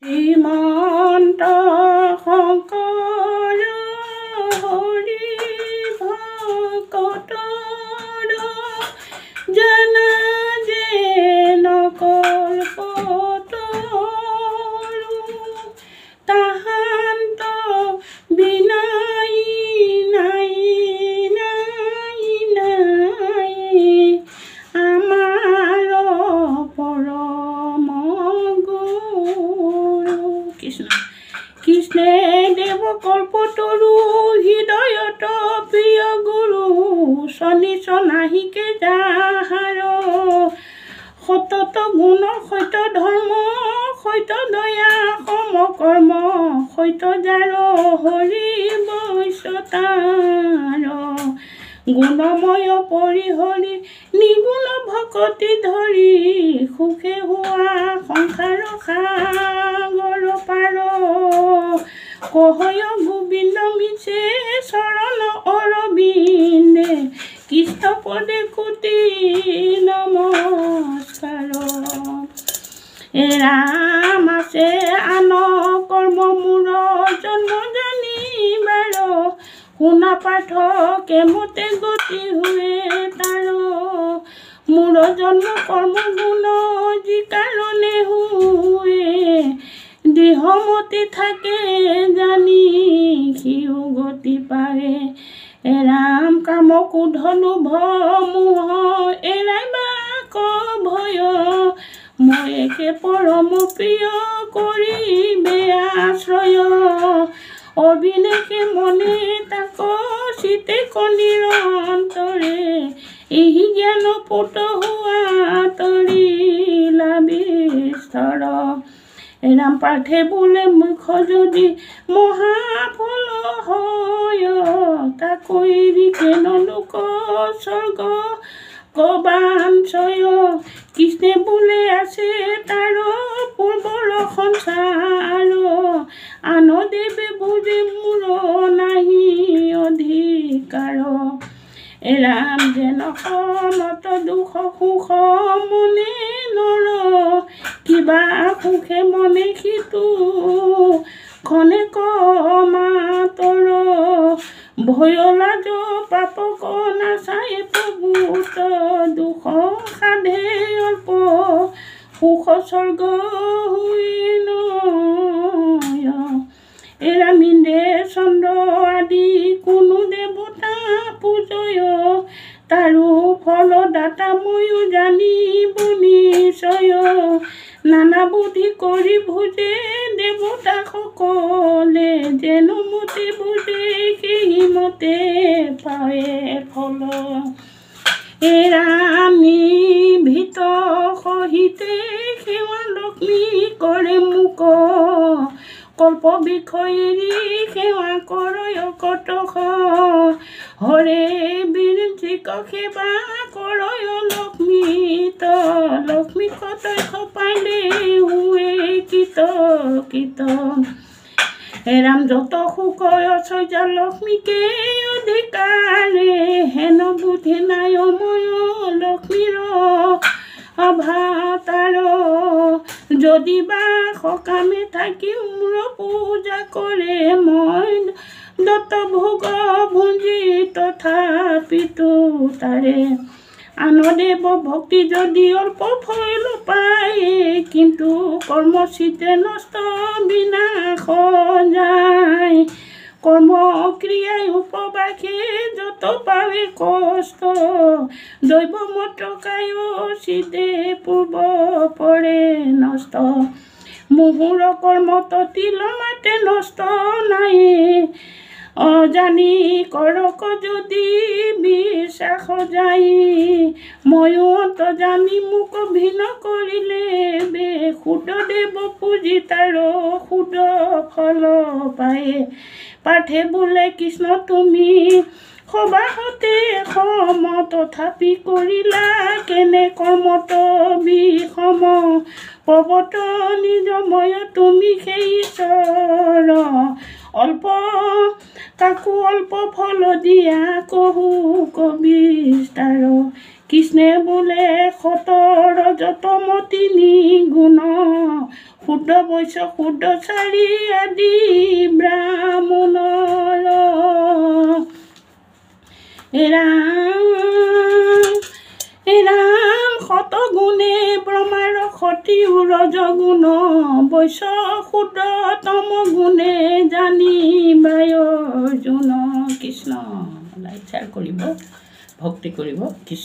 শ্ৰীমন্ত শংকৰ হৰি ভকতৰ জানা যে নকল্পতৰু তাহান্ত বিনাই নাই নাই নাই আমাৰ পৰম গুৰু কৃষ্ণ কৃষ্ণে দেৱ কল্পতৰু হৃদয়ত প্ৰিয় গুৰু চনিচ নাহিকে যাহাৰ সতত গুণ সত্য ধৰ্ম সত্য দয়া সমকৰ্ম সত্য যাৰ হৰি বৈশ্যতাৰ গুণময় পৰিহৰি নিগুণ ভকতি ধৰি সুখে হোৱা সংসাৰ সাগৰ পাৰ কহয় গোবিন্দ মিছে চৰণ অৰবিন্দে কৃষ্ণ পদে কোটি নমস্কাৰ ৰাম আছে আন কৰ্ম মূৰ জন্ম জানিবাৰ শুনা পাঠ কেমতে গতি হুৱে তাৰ মূৰ জন্ম কৰ্ম গুণ যি কাৰণে হুৱে দেহমতি থাকে জানি সিও গতি পাৰে ৰাম কাম কুধনু ভমোহ এৰাই বাক ভয় মই একে পৰম প্ৰিয় কৰিবে আশ্ৰয় অবিনাশে মনে তাক চিতে নিৰন্তৰে এই জ্ঞান পুত হোৱা তৰিলা বিস্তৰ ৰাম পাঠে বোলে মুখ যদি মহাফল হয় তাকৈ কেন লোক স্বৰ্গ কবাঞ্চয় কৃষ্ণে বোলে আছে তাৰ পূৰ্বৰ সংসাৰ আন দেৱে বুজে মোৰ নাহি অধিকাৰ ৰাম যেন সমত দুখ সুখ মনে নৰ কিবা সুখে মনে সিটো খনে কমাতৰ ভয় লাজ পাপক নাচাই প্ৰভূত দুখ সাধে অল্প সুখ স্বৰ্গ হুৱে নয় ৰামিন্দে চন্দ্ৰ আদি কোনো দেৱতা পূজয় তাৰো ফল দাতা ময়ো জানিব নিশ্চয় নানা বুদ্ধি কৰি ভোজে দেৱতা সকলে যেন মতে বুজে সেই মতে পায় ফল ৰামী ভিত সহিতে সেৱা লক্ষ্মী কৰে মোক কল্প বিষয়েৰি সেৱা কৰয় কতক হৰে বিৰঞ্চিক সেৱা কৰয় লক্ষ্মীত লক্ষ্মী কতয় খপাইলে হুৱে কিত কিত ৰাম যত সুকয় চৰ্যা লক্ষ্মীকে অধিকাৰে হেন বুদ্ধি নাই অময় লক্ষ্মীৰ অভাতাৰ যদি বা সকামে থাকি মোৰ পূজা কৰে মই দত্ত ভোগ ভুঞ্জি তথাপিতো তাৰে আন দেৱ ভক্তি যদি অল্প ফল পায় কিন্তু কৰ্মচিতে নষ্ট বিনাশ যায় কৰ্ম ক্ৰিয়াই উপবাসে যত পাৱে কষ্ট দৈৱ মতকায় চিতে পূৰ্ব পৰে নষ্ট মুহুৰ কৰ্মত তিল মাতে নষ্ট নাই অজানি কৰক যদি বিশ্বাস যায় ময়ো অন্তৰ্যামী মোক ভিন কৰিলে বে শুদ্ধ দেৱ পূজি তাৰ শুদ্ধ ফল পায় পাঠে বোলে কৃষ্ণ তুমি সবাহতে সম তথাপি কৰিলা কেনে কৰ্মত বিষম পৱত নিজময় তুমি সেই ঈশ্বৰ অল্প কাকো অল্প ফল দিয়া কহু কবিস্তাৰ কৃষ্ণে বোলে সতৰ যতম তিনি গুণ শুদ্ধ বৈশ্য শুদ্ধ চাৰি আদি ব্ৰাহ্মণৰ ৰাম শতগুণে ব্ৰহ্মাৰ সতী ৰজগুণ বৈশ্য শুদ্ধ তম গুণে জানিবায় অৰ্জুন। কৃষ্ণ লাইক শ্বেয়াৰ কৰিব, ভক্তি কৰিব। কৃষ্ণ।